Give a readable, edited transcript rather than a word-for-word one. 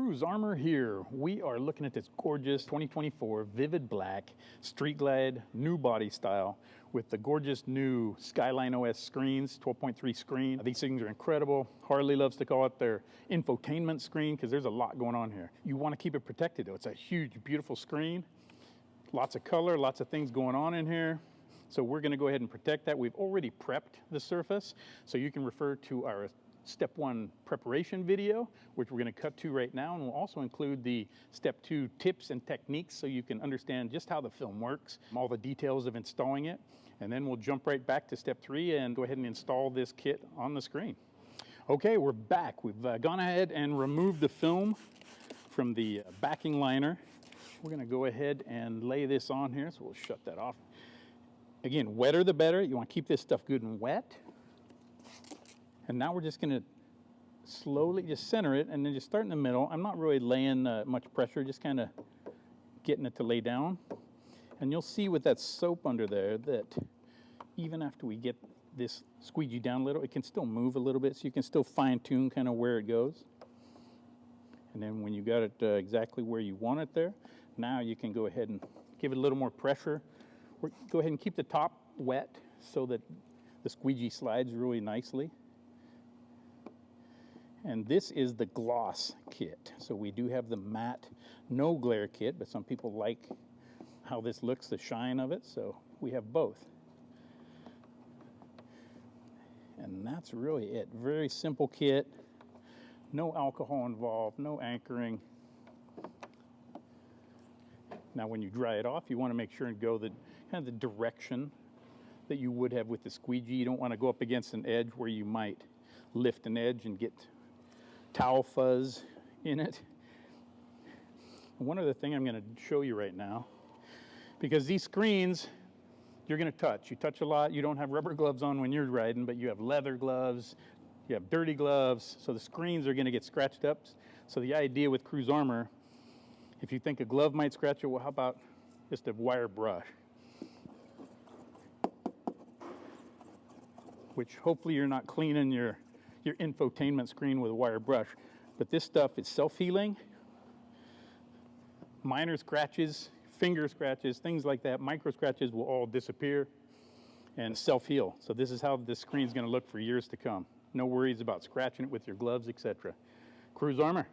CruzArmor here. We are looking at this gorgeous 2024 Vivid Black Street Glide new body style with the gorgeous new Skyline OS screens, 12.3 screen. These things are incredible. Harley loves to call it their infotainment screen because there's a lot going on here. You want to keep it protected though. It's a huge, beautiful screen. Lots of color, lots of things going on in here. So we're going to go ahead and protect that. We've already prepped the surface, so you can refer to our Step 1 preparation video, which we're going to cut to right now, and we'll also include the Step 2 tips and techniques so you can understand just how the film works, all the details of installing it, and then we'll jump right back to Step 3 and go ahead and install this kit on the screen. Okay, we're back. We've gone ahead and removed the film from the backing liner. We're going to go ahead and lay this on here, so we'll shut that off. Again, wetter the better. You want to keep this stuff good and wet. And now we're just going to slowly just center it and then just start in the middle. I'm not really laying much pressure, just kind of getting it to lay down. And you'll see with that soap under there that even after we get this squeegee down a little, it can still move a little bit, so you can still fine tune kind of where it goes. And then when you got it exactly where you want it there, now you can go ahead and give it a little more pressure. Go ahead and keep the top wet so that the squeegee slides really nicely. And this is the gloss kit. So we do have the matte no glare kit, but some people like how this looks, the shine of it, so we have both. And that's really it. Very simple kit. No alcohol involved, no anchoring. Now when you dry it off, you want to make sure and go the kind of the direction that you would have with the squeegee. You don't want to go up against an edge where you might lift an edge and get towel fuzz in it. One other thing I'm going to show you right now, because these screens you're going to touch. You touch a lot. You don't have rubber gloves on when you're riding, but you have leather gloves, you have dirty gloves, so the screens are going to get scratched up. So the idea with CruzArmor, if you think a glove might scratch it, well, how about just a wire brush? Which hopefully you're not cleaning your infotainment screen with a wire brush. But this stuff is self-healing. Minor scratches, finger scratches, things like that, micro scratches will all disappear and self-heal. So this is how this screen is going to look for years to come. No worries about scratching it with your gloves, etc. CruzArmor.